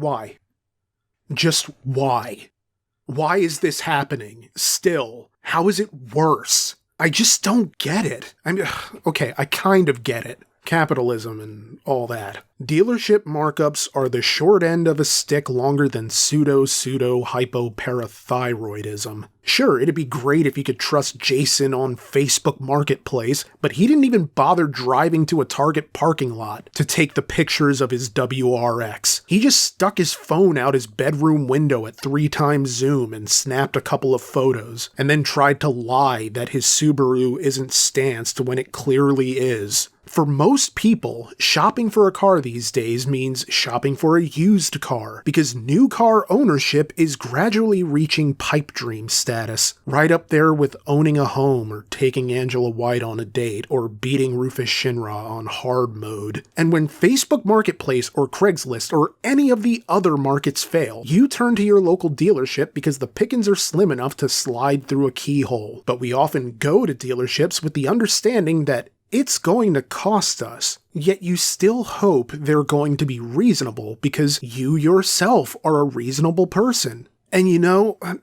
Why? Just why? Why is this happening? Still? How is it worse? I just don't get it. Okay, I kind of get it. Capitalism and all that. Dealership markups are the short end of a stick longer than pseudo-hypoparathyroidism. Sure, it'd be great if you could trust Jason on Facebook Marketplace, but he didn't even bother driving to a Target parking lot to take the pictures of his WRX. He just stuck his phone out his bedroom window at 3x zoom and snapped a couple of photos, and then tried to lie that his Subaru isn't stanced when it clearly is. For most people, shopping for a car these days means shopping for a used car, because new car ownership is gradually reaching pipe dream status, right up there with owning a home or taking Angela White on a date or beating Rufus Shinra on hard mode. And when Facebook Marketplace or Craigslist or any of the other markets fail, you turn to your local dealership because the pickings are slim enough to slide through a keyhole. But we often go to dealerships with the understanding that it's going to cost us, yet you still hope they're going to be reasonable because you yourself are a reasonable person. And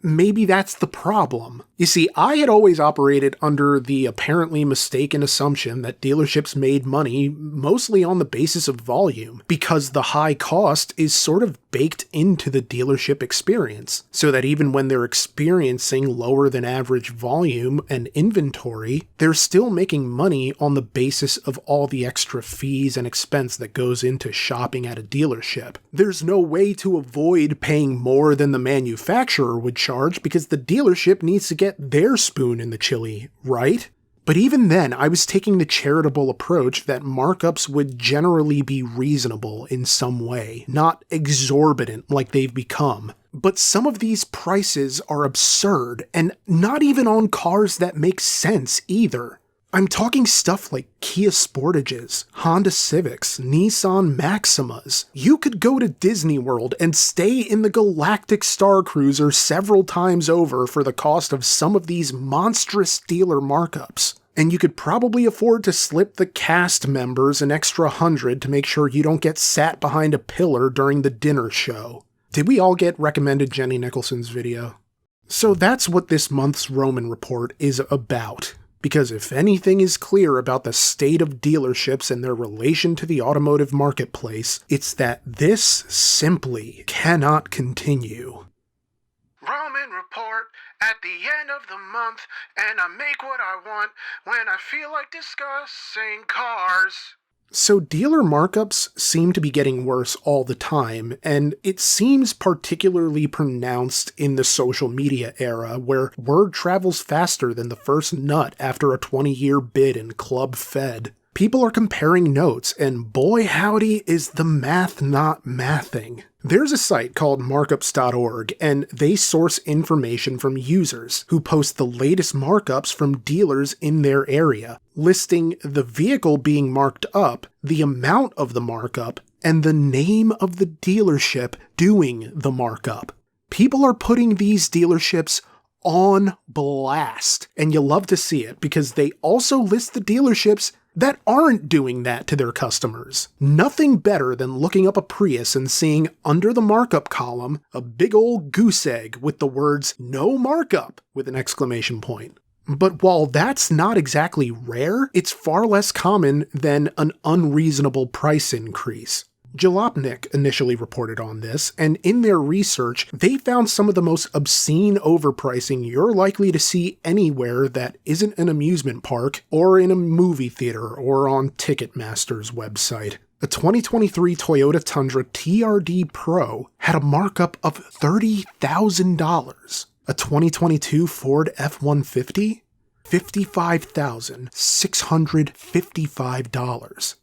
maybe that's the problem. You see, I had always operated under the apparently mistaken assumption that dealerships made money mostly on the basis of volume, because the high cost is sort of baked into the dealership experience, so that even when they're experiencing lower than average volume and inventory, they're still making money on the basis of all the extra fees and expense that goes into shopping at a dealership. There's no way to avoid paying more than the manufacturer would charge because the dealership needs to get their spoon in the chili, right? But even then, I was taking the charitable approach that markups would generally be reasonable in some way, not exorbitant like they've become. But some of these prices are absurd, and not even on cars that make sense either. I'm talking stuff like Kia Sportages, Honda Civics, Nissan Maximas. You could go to Disney World and stay in the Galactic Star Cruiser several times over for the cost of some of these monstrous dealer markups. And you could probably afford to slip the cast members an extra $100 to make sure you don't get sat behind a pillar during the dinner show. Did we all get recommended Jenny Nicholson's video? So that's what this month's Roman Report is about. Because if anything is clear about the state of dealerships and their relation to the automotive marketplace, it's that this simply cannot continue. Roman Report at the end of the month, and I make what I want when I feel like discussing cars. So dealer markups seem to be getting worse all the time, and it seems particularly pronounced in the social media era, where word travels faster than the first nut after a 20-year bid in Club Fed. People are comparing notes, and boy howdy is the math not mathing. There's a site called Markups.org, and they source information from users who post the latest markups from dealers in their area, listing the vehicle being marked up, the amount of the markup, and the name of the dealership doing the markup. People are putting these dealerships on blast, and you'll love to see it because they also list the dealerships that aren't doing that to their customers. Nothing better than looking up a Prius and seeing under the markup column a big old goose egg with the words "no markup" with an exclamation point. But while that's not exactly rare, it's far less common than an unreasonable price increase. Jalopnik initially reported on this, and in their research, they found some of the most obscene overpricing you're likely to see anywhere that isn't an amusement park, or in a movie theater, or on Ticketmaster's website. A 2023 Toyota Tundra TRD Pro had a markup of $30,000. A 2022 Ford F-150? $55,655.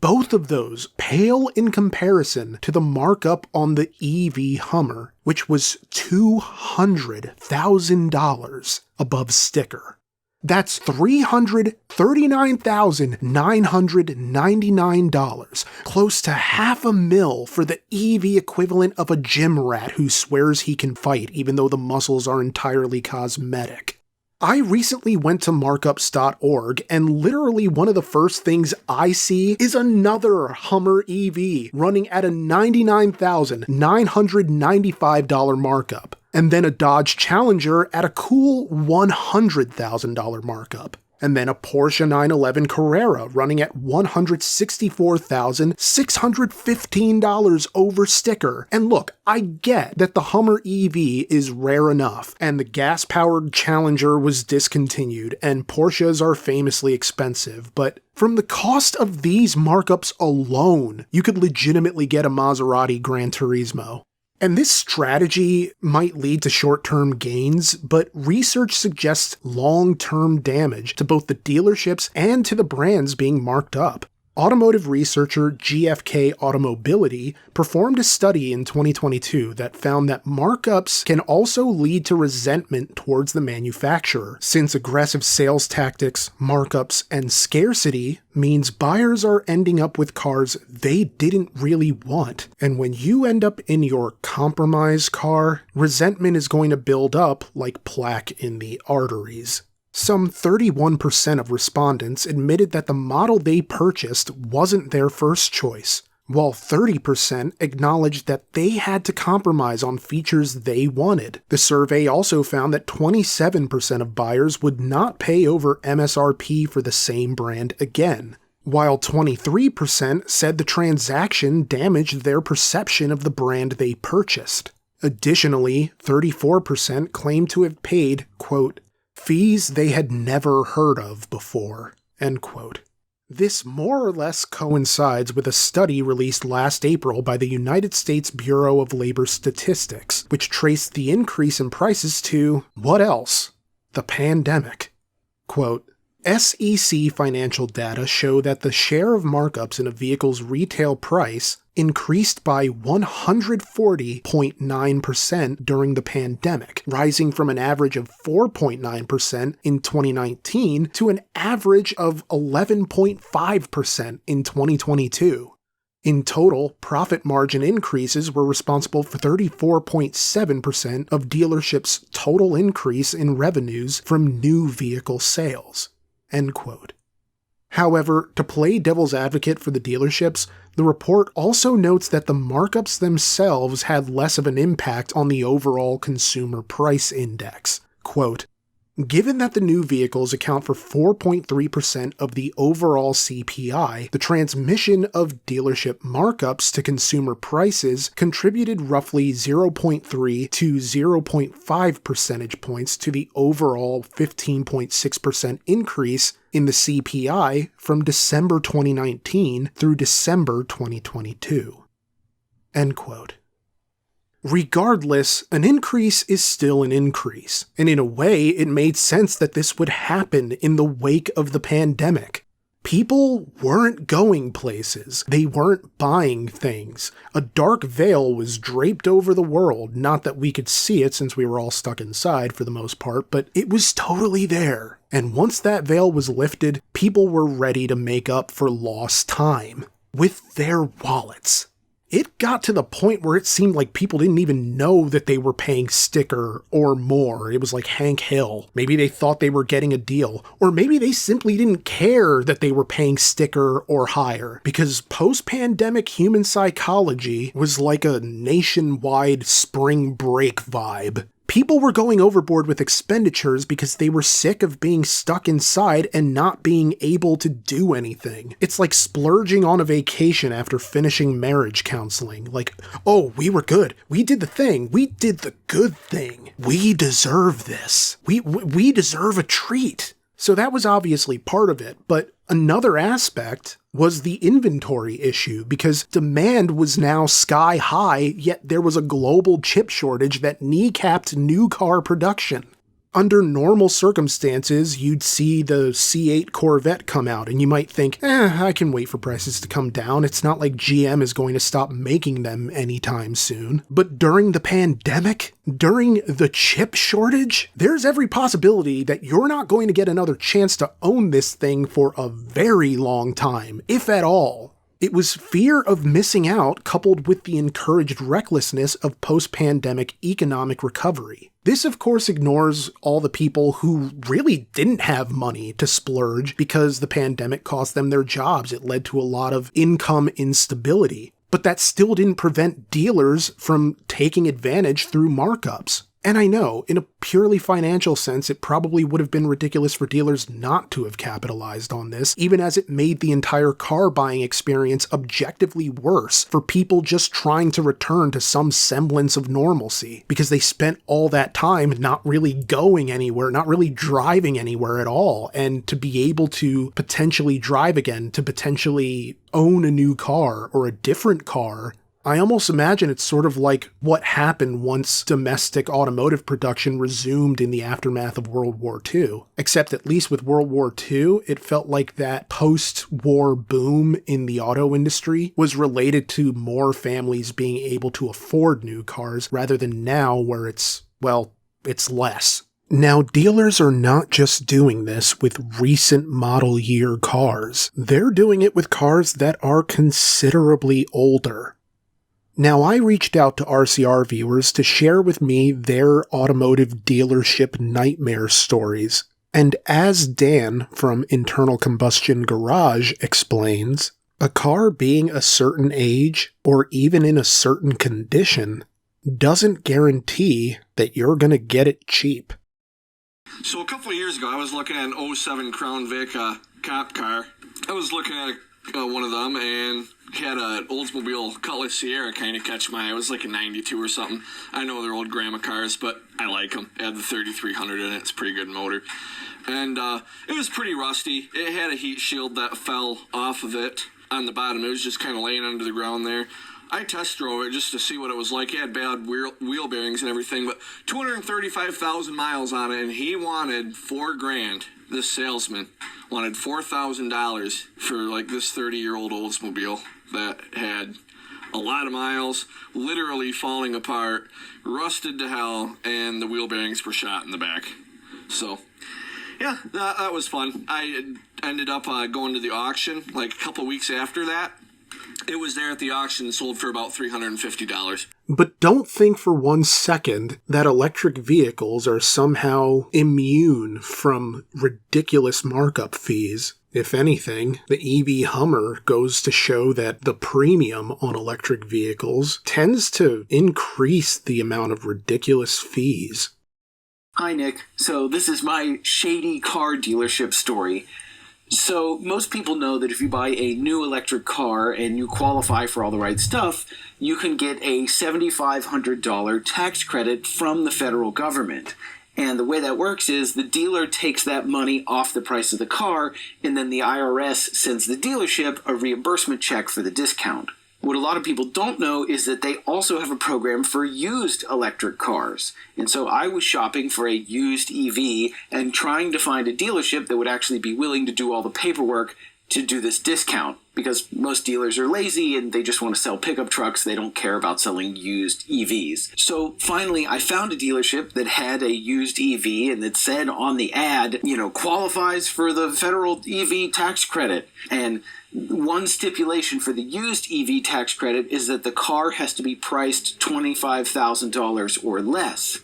Both of those pale in comparison to the markup on the EV Hummer, which was $200,000 above sticker. That's $339,999, close to $500,000 for the EV equivalent of a gym rat who swears he can fight even though the muscles are entirely cosmetic. I recently went to Markups.org, and literally one of the first things I see is another Hummer EV running at a $99,995 markup, and then a Dodge Challenger at a cool $100,000 markup. And then a Porsche 911 Carrera running at $164,615 over sticker. And look, I get that the Hummer EV is rare enough, and the gas-powered Challenger was discontinued, and Porsches are famously expensive, but from the cost of these markups alone, you could legitimately get a Maserati Gran Turismo. And this strategy might lead to short-term gains, but research suggests long-term damage to both the dealerships and to the brands being marked up. Automotive researcher GFK Automobility performed a study in 2022 that found that markups can also lead to resentment towards the manufacturer, since aggressive sales tactics, markups, and scarcity means buyers are ending up with cars they didn't really want. And when you end up in your compromise car, resentment is going to build up like plaque in the arteries. Some 31% of respondents admitted that the model they purchased wasn't their first choice, while 30% acknowledged that they had to compromise on features they wanted. The survey also found that 27% of buyers would not pay over MSRP for the same brand again, while 23% said the transaction damaged their perception of the brand they purchased. Additionally, 34% claimed to have paid, quote, fees they had never heard of before, end quote. This more or less coincides with a study released last April by the United States Bureau of Labor Statistics, which traced the increase in prices to, what else? The pandemic. Quote, SEC financial data show that the share of markups in a vehicle's retail price increased by 140.9% during the pandemic, rising from an average of 4.9% in 2019 to an average of 11.5% in 2022. In total, profit margin increases were responsible for 34.7% of dealerships' total increase in revenues from new vehicle sales. End quote. However, to play devil's advocate for the dealerships, the report also notes that the markups themselves had less of an impact on the overall consumer price index. Quote, given that the new vehicles account for 4.3% of the overall CPI, the transmission of dealership markups to consumer prices contributed roughly 0.3 to 0.5 percentage points to the overall 15.6% increase in the CPI from December 2019 through December 2022. End quote. Regardless, an increase is still an increase, and in a way, it made sense that this would happen in the wake of the pandemic. People weren't going places. They weren't buying things. A dark veil was draped over the world, not that we could see it since we were all stuck inside for the most part, but it was totally there. And once that veil was lifted, people were ready to make up for lost time with their wallets. It got to the point where it seemed like people didn't even know that they were paying sticker or more. It was like Hank Hill. Maybe they thought they were getting a deal, or maybe they simply didn't care that they were paying sticker or higher, because post-pandemic human psychology was like a nationwide spring break vibe. People were going overboard with expenditures because they were sick of being stuck inside and not being able to do anything. It's like splurging on a vacation after finishing marriage counseling. Like, oh, we were good. We did the thing. We did the good thing. We deserve this. We deserve a treat. So that was obviously part of it, but another aspect was the inventory issue, because demand was now sky high, yet there was a global chip shortage that kneecapped new car production. Under normal circumstances, you'd see the C8 Corvette come out, and you might think, I can wait for prices to come down. It's not like GM is going to stop making them anytime soon. But during the pandemic, during the chip shortage, there's every possibility that you're not going to get another chance to own this thing for a very long time, if at all. It was fear of missing out coupled with the encouraged recklessness of post-pandemic economic recovery. This, of course, ignores all the people who really didn't have money to splurge because the pandemic cost them their jobs. It led to a lot of income instability. But that still didn't prevent dealers from taking advantage through markups. And I know, in a purely financial sense, it probably would have been ridiculous for dealers not to have capitalized on this, even as it made the entire car buying experience objectively worse for people just trying to return to some semblance of normalcy, because they spent all that time not really going anywhere, not really driving anywhere at all, and to be able to potentially drive again, to potentially own a new car or a different car, I almost imagine it's sort of like what happened once domestic automotive production resumed in the aftermath of World War II. Except at least with World War II, it felt like that post-war boom in the auto industry was related to more families being able to afford new cars rather than now where it's less. Now, dealers are not just doing this with recent model year cars. They're doing it with cars that are considerably older. Now, I reached out to RCR viewers to share with me their automotive dealership nightmare stories, and as Dan from Internal Combustion Garage explains, a car being a certain age, or even in a certain condition, doesn't guarantee that you're gonna get it cheap. So a couple of years ago, I was looking at an '07 Crown Vic cop car. I was looking at one of them, and had an Oldsmobile Cutlass Sierra kind of catch my eye. It was like a 92 or something. I know they're old grandma cars, but I like them. It had the 3300 in it. It's a pretty good motor. And it was pretty rusty. It had a heat shield that fell off of it on the bottom. It was just kind of laying under the ground there. I test drove it just to see what it was like. It had bad wheel bearings and everything, but 235,000 miles on it, and he wanted $4,000. This salesman wanted $4,000 for like this 30-year-old Oldsmobile that had a lot of miles, literally falling apart, rusted to hell, and the wheel bearings were shot in the back. So, yeah, that was fun. I ended up going to the auction like a couple weeks after that. It was there at the auction and sold for about $350. But don't think for 1 second that electric vehicles are somehow immune from ridiculous markup fees. If anything, the EV Hummer goes to show that the premium on electric vehicles tends to increase the amount of ridiculous fees. Hi, Nick. So this is my shady car dealership story. So most people know that if you buy a new electric car and you qualify for all the right stuff, you can get a $7,500 tax credit from the federal government. And the way that works is the dealer takes that money off the price of the car, and then the IRS sends the dealership a reimbursement check for the discount. What a lot of people don't know is that they also have a program for used electric cars. And so I was shopping for a used EV and trying to find a dealership that would actually be willing to do all the paperwork to do this discount, because most dealers are lazy and they just want to sell pickup trucks. They don't care about selling used EVs. So finally, I found a dealership that had a used EV and that said on the ad, qualifies for the federal EV tax credit. And one stipulation for the used EV tax credit is that the car has to be priced $25,000 or less.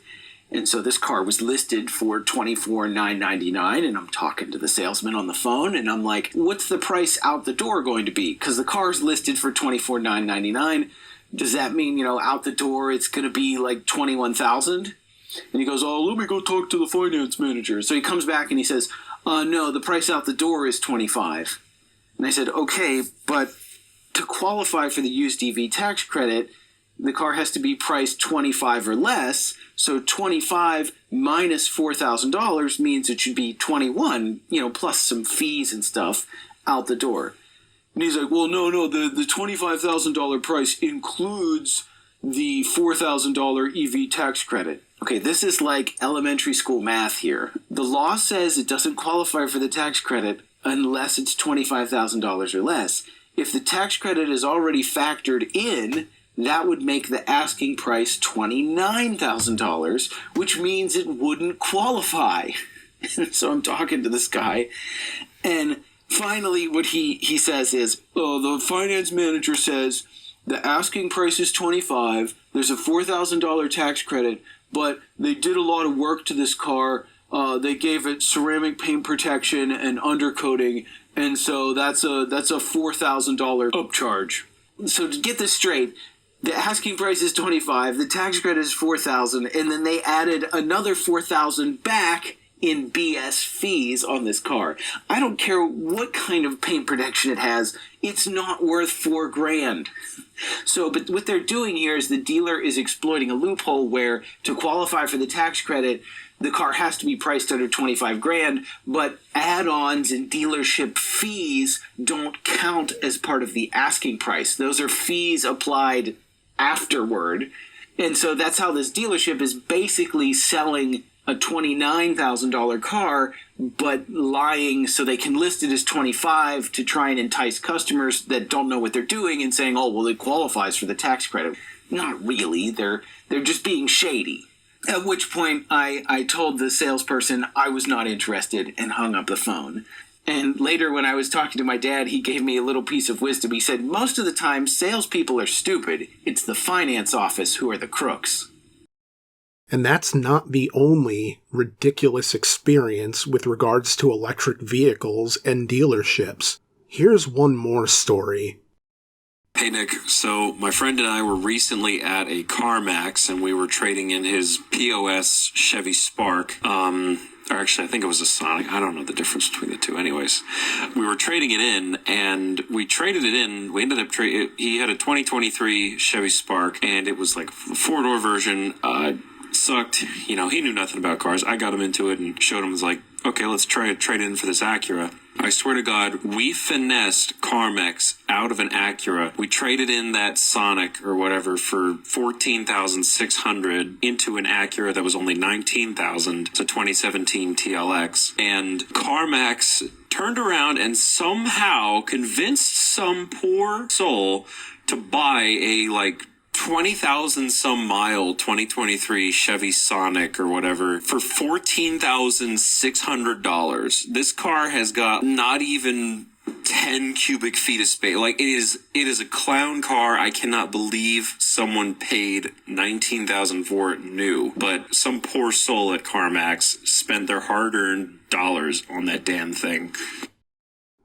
And so this car was listed for $24,999, and I'm talking to the salesman on the phone, and I'm like, what's the price out the door going to be? Because the car's listed for $24,999. Does that mean, out the door it's going to be like $21,000? And he goes, oh, let me go talk to the finance manager. So he comes back and he says, no, the price out the door is $25,000. And I said, okay, but to qualify for the used EV tax credit, the car has to be priced $25,000 or less. So $25,000 minus $4,000 means it should be $21,000, plus some fees and stuff out the door. And he's like, well, no, the $25,000 price includes the $4,000 EV tax credit. Okay, this is like elementary school math here. The law says it doesn't qualify for the tax credit unless it's $25,000 or less. If the tax credit is already factored in, that would make the asking price $29,000, which means it wouldn't qualify. And so I'm talking to this guy, and Finally, what he says is, the finance manager says the asking price is $25. There's a $4,000 tax credit, but they did a lot of work to this car. They gave it ceramic paint protection and undercoating, and so that's a $4,000 upcharge. So to get this straight, the asking price is $25, the tax credit is $4,000, and then they added another $4,000 back in BS fees on this car. I don't care what kind of paint protection it has, it's not worth $4,000. So, but what they're doing here is the dealer is exploiting a loophole where to qualify for the tax credit, the car has to be priced under $25,000, but add-ons and dealership fees don't count as part of the asking price. Those are fees applied afterward. And so that's how this dealership is basically selling a $29,000 car, but lying so they can list it as $25,000 to try and entice customers that don't know what they're doing and saying, oh, well, it qualifies for the tax credit. Not really. They're just being shady. At which point I told the salesperson I was not interested and hung up the phone. And later when I was talking to my dad, he gave me a little piece of wisdom. He said, most of the time, salespeople are stupid. It's the finance office who are the crooks. And that's not the only ridiculous experience with regards to electric vehicles and dealerships. Here's one more story. Hey Nick, so my friend and I were recently at a CarMax and we were trading in his POS Chevy Spark. Or actually I think it was a Sonic. I don't know the difference between the two. Anyways, we were trading it in and we traded it in. We ended up he had a 2023 Chevy Spark and it was like a 4-door version. Sucked. You know, he knew nothing about cars. I got him into it and showed him, was like, okay, let's try to trade in for this Acura. I swear to God, we finessed CarMax out of an Acura. We traded in that Sonic or whatever for $14,600 into an Acura that was only $19,000. It's a 2017 TLX. And CarMax turned around and somehow convinced some poor soul to buy a, 20,000 some mile 2023 Chevy Sonic or whatever for $14,600. This car has got not even 10 cubic feet of space. Like it is a clown car. I cannot believe someone paid $19,000 for it new, but some poor soul at CarMax spent their hard-earned dollars on that damn thing.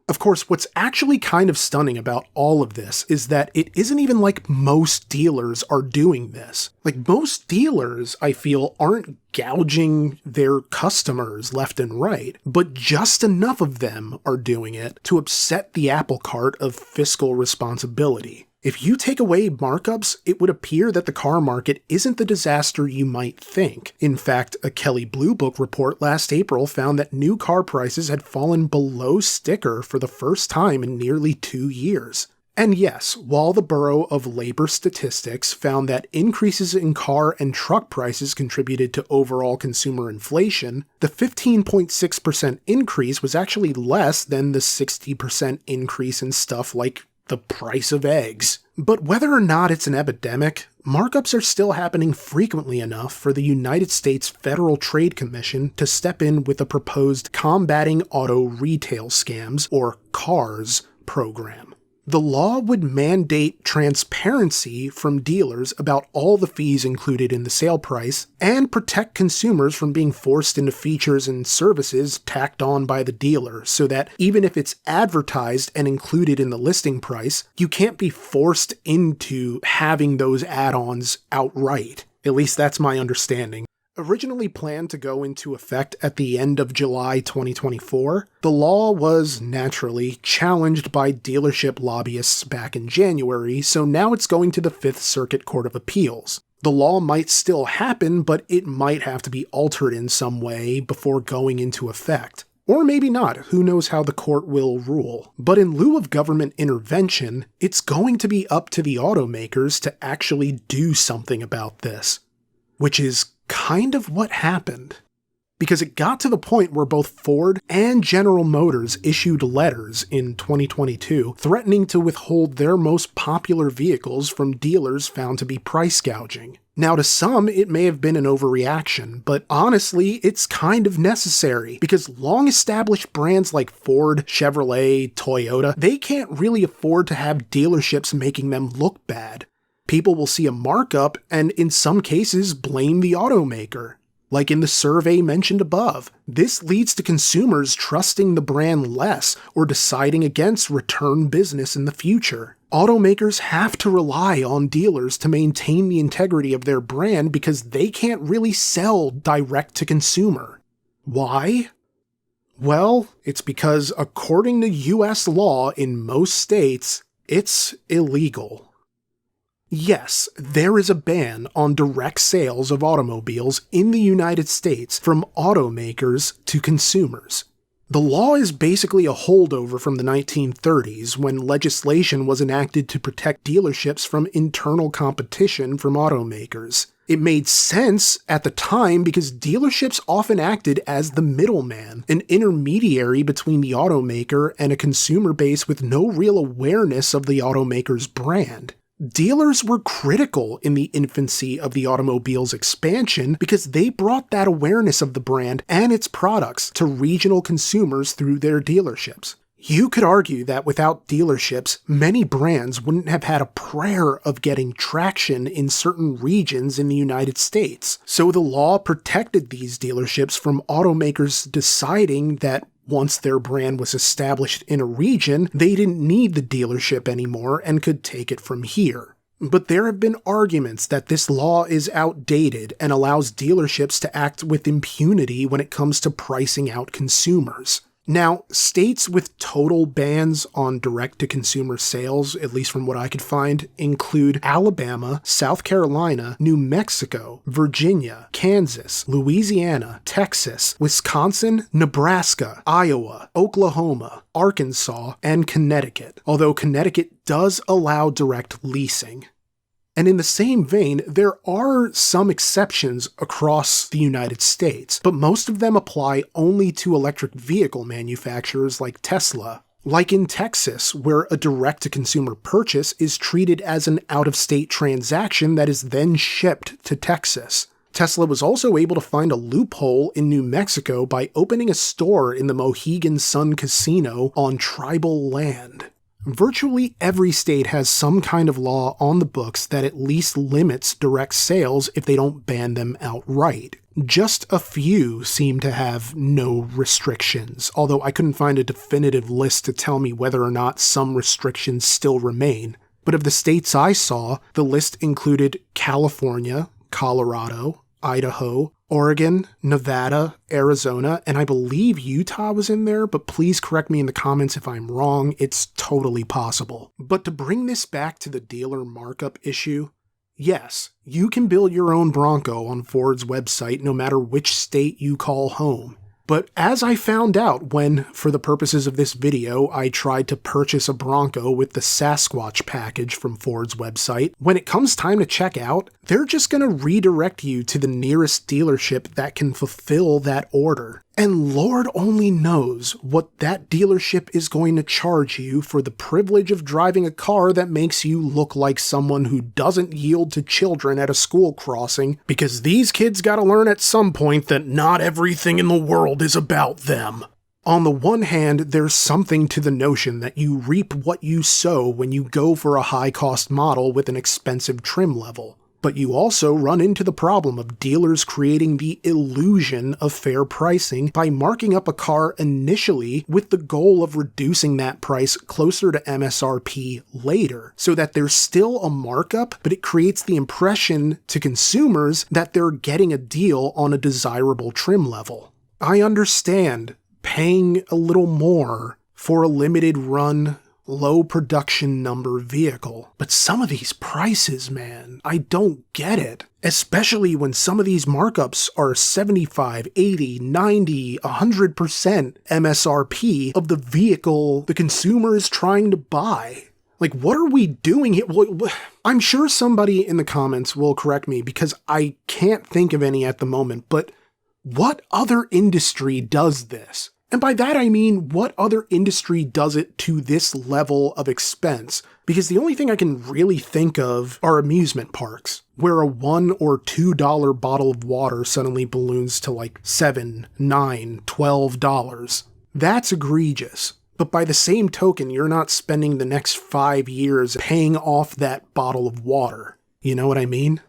Of course, what's actually kind of stunning about all of this is that it isn't even like most dealers are doing this. Like, most dealers, I feel, aren't gouging their customers left and right, but just enough of them are doing it to upset the apple cart of fiscal responsibility. If you take away markups, it would appear that the car market isn't the disaster you might think. In fact, a Kelley Blue Book report last April found that new car prices had fallen below sticker for the first time in nearly 2 years. And yes, while the Bureau of Labor Statistics found that increases in car and truck prices contributed to overall consumer inflation, the 15.6% increase was actually less than the 60% increase in stuff like the price of eggs. But whether or not it's an epidemic, markups are still happening frequently enough for the United States Federal Trade Commission to step in with a proposed Combating Auto Retail Scams, or CARS, program. The law would mandate transparency from dealers about all the fees included in the sale price and protect consumers from being forced into features and services tacked on by the dealer, so that even if it's advertised and included in the listing price, you can't be forced into having those add-ons outright. At least that's my understanding. Originally planned to go into effect at the end of July 2024, the law was naturally challenged by dealership lobbyists back in January, so now it's going to the Fifth Circuit Court of Appeals. The law might still happen, but it might have to be altered in some way before going into effect. Or maybe not, who knows how the court will rule. But in lieu of government intervention, it's going to be up to the automakers to actually do something about this. Which is kind of what happened. because it got to the point where both Ford and General Motors issued letters in 2022 threatening to withhold their most popular vehicles from dealers found to be price gouging. Now, to some, it may have been an overreaction, but honestly, it's kind of necessary because long-established brands like Ford, Chevrolet, Toyota, they can't really afford to have dealerships making them look bad. People will see a markup and, in some cases, blame the automaker. Like in the survey mentioned above, this leads to consumers trusting the brand less or deciding against return business in the future. Automakers have to rely on dealers to maintain the integrity of their brand because they can't really sell direct to consumer. Why? Well, it's because according to US law in most states, it's illegal. Yes, there is a ban on direct sales of automobiles in the United States from automakers to consumers. The law is basically a holdover from the 1930s when legislation was enacted to protect dealerships from internal competition from automakers. It made sense at the time because dealerships often acted as the middleman, an intermediary between the automaker and a consumer base with no real awareness of the automaker's brand. Dealers were critical in the infancy of the automobile's expansion because they brought that awareness of the brand and its products to regional consumers through their dealerships. You could argue that without dealerships, many brands wouldn't have had a prayer of getting traction in certain regions in the United States. So the law protected these dealerships from automakers deciding that once their brand was established in a region, they didn't need the dealership anymore and could take it from here. But there have been arguments that this law is outdated and allows dealerships to act with impunity when it comes to pricing out consumers. Now, states with total bans on direct-to-consumer sales, at least from what I could find, include Alabama, South Carolina, New Mexico, Virginia, Kansas, Louisiana, Texas, Wisconsin, Nebraska, Iowa, Oklahoma, Arkansas, and Connecticut, although Connecticut does allow direct leasing. And in the same vein, there are some exceptions across the United States, but most of them apply only to electric vehicle manufacturers like Tesla. Like in Texas, where a direct-to-consumer purchase is treated as an out-of-state transaction that is then shipped to Texas. Tesla was also able to find a loophole in New Mexico by opening a store in the Mohegan Sun Casino on tribal land. Virtually every state has some kind of law on the books that at least limits direct sales if they don't ban them outright. Just a few seem to have no restrictions, although I couldn't find a definitive list to tell me whether or not some restrictions still remain. But of the states I saw, the list included California, Colorado, Idaho, Oregon, Nevada, Arizona, and I believe Utah was in there, but please correct me in the comments if I'm wrong, it's totally possible. But to bring this back to the dealer markup issue, yes, you can build your own Bronco on Ford's website no matter which state you call home. But as I found out when, for the purposes of this video, I tried to purchase a Bronco with the Sasquatch package from Ford's website, when it comes time to check out, they're just going to redirect you to the nearest dealership that can fulfill that order. And Lord only knows what that dealership is going to charge you for the privilege of driving a car that makes you look like someone who doesn't yield to children at a school crossing, because these kids gotta learn at some point that not everything in the world is about them. On the one hand, there's something to the notion that you reap what you sow when you go for a high-cost model with an expensive trim level. But you also run into the problem of dealers creating the illusion of fair pricing by marking up a car initially with the goal of reducing that price closer to MSRP later, so that there's still a markup, but it creates the impression to consumers that they're getting a deal on a desirable trim level. I understand paying a little more for a limited run, low production number vehicle. But some of these prices, man, I don't get it. Especially when some of these markups are 75, 80, 90, 100% MSRP of the vehicle the consumer is trying to buy. Like, what are we doing here? I'm sure somebody in the comments will correct me because I can't think of any at the moment, but What other industry does this? And by that I mean, what other industry does it to this level of expense? Because the only thing I can really think of are amusement parks, where a $1 or $2 bottle of water suddenly balloons to like $7, $9, $12. That's egregious. But by the same token, you're not spending the next 5 years paying off that bottle of water. You know what I mean?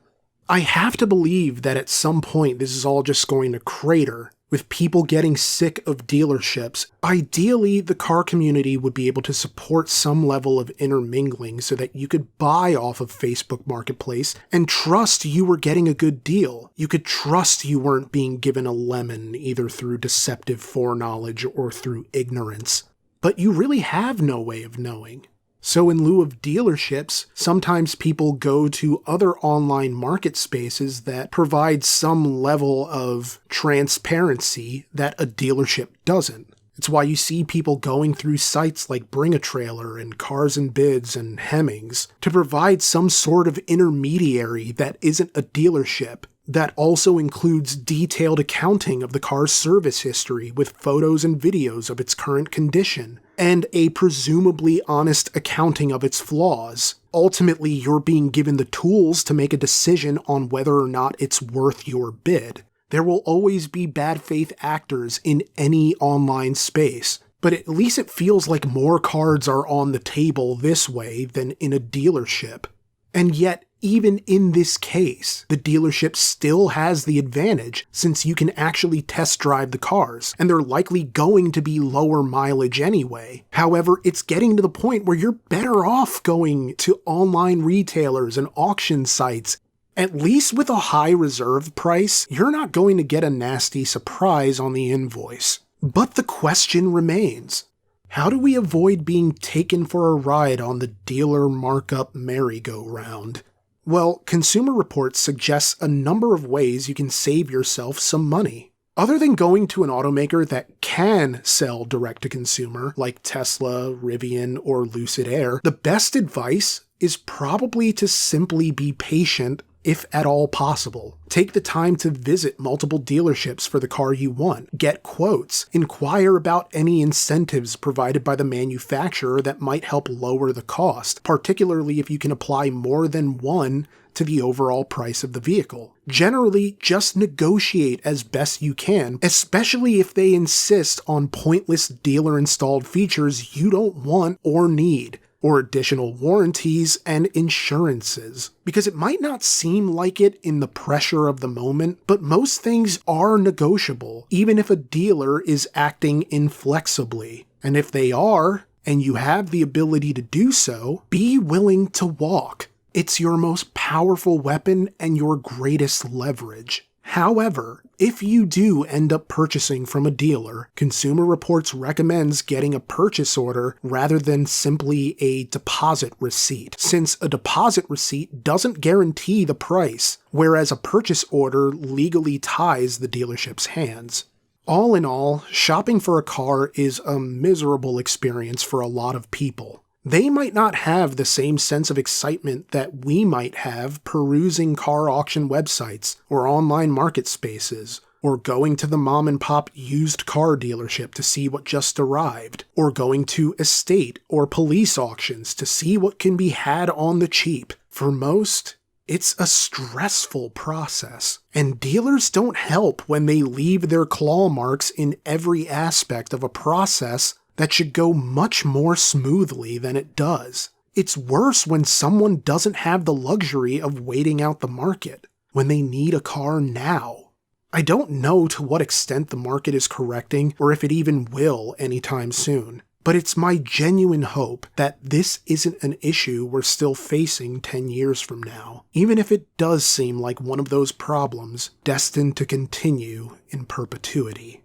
I have to believe that at some point this is all just going to crater, with people getting sick of dealerships. Ideally, the car community would be able to support some level of intermingling so that you could buy off of Facebook Marketplace and trust you were getting a good deal. You could trust you weren't being given a lemon either through deceptive foreknowledge or through ignorance. But you really have no way of knowing. So in lieu of dealerships, sometimes people go to other online market spaces that provide some level of transparency that a dealership doesn't. It's why you see people going through sites like Bring a Trailer and Cars and Bids and Hemmings to provide some sort of intermediary that isn't a dealership, that also includes detailed accounting of the car's service history with photos and videos of its current condition, and a presumably honest accounting of its flaws. Ultimately, you're being given the tools to make a decision on whether or not it's worth your bid. There will always be bad faith actors in any online space, but at least it feels like more cards are on the table this way than in a dealership. And yet, even in this case, the dealership still has the advantage since you can actually test drive the cars, and they're likely going to be lower mileage anyway. However, it's getting to the point where you're better off going to online retailers and auction sites. At least with a high reserve price, you're not going to get a nasty surprise on the invoice. But the question remains. How do we avoid being taken for a ride on the dealer markup merry-go-round? Well, Consumer Reports suggests a number of ways you can save yourself some money. Other than going to an automaker that can sell direct-to-consumer, like Tesla, Rivian, or Lucid Air, the best advice is probably to simply be patient if at all possible. Take the time to visit multiple dealerships for the car you want, get quotes, inquire about any incentives provided by the manufacturer that might help lower the cost, particularly if you can apply more than one to the overall price of the vehicle. Generally, just negotiate as best you can, especially if they insist on pointless dealer-installed features you don't want or need, or additional warranties and insurances. Because it might not seem like it in the pressure of the moment, but most things are negotiable, even if a dealer is acting inflexibly. And if they are, and you have the ability to do so, be willing to walk. It's your most powerful weapon and your greatest leverage. However, if you do end up purchasing from a dealer, Consumer Reports recommends getting a purchase order rather than simply a deposit receipt, since a deposit receipt doesn't guarantee the price, whereas a purchase order legally ties the dealership's hands. All in all, shopping for a car is a miserable experience for a lot of people. They might not have the same sense of excitement that we might have perusing car auction websites or online market spaces, or going to the mom and pop used car dealership to see what just arrived, or going to estate or police auctions to see what can be had on the cheap. For most, it's a stressful process, and dealers don't help when they leave their claw marks in every aspect of a process that should go much more smoothly than it does. It's worse when someone doesn't have the luxury of waiting out the market, when they need a car now. I don't know to what extent the market is correcting, or if it even will anytime soon, but it's my genuine hope that this isn't an issue we're still facing 10 years from now, even if it does seem like one of those problems destined to continue in perpetuity.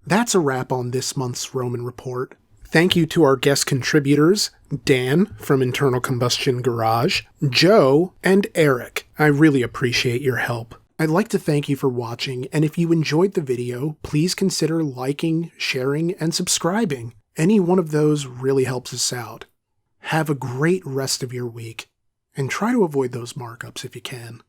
That's a wrap on this month's Roman Report. Thank you to our guest contributors, Dan from Internal Combustion Garage, Joe, and Eric. I really appreciate your help. I'd like to thank you for watching, and if you enjoyed the video, please consider liking, sharing, and subscribing. Any one of those really helps us out. Have a great rest of your week, and try to avoid those markups if you can.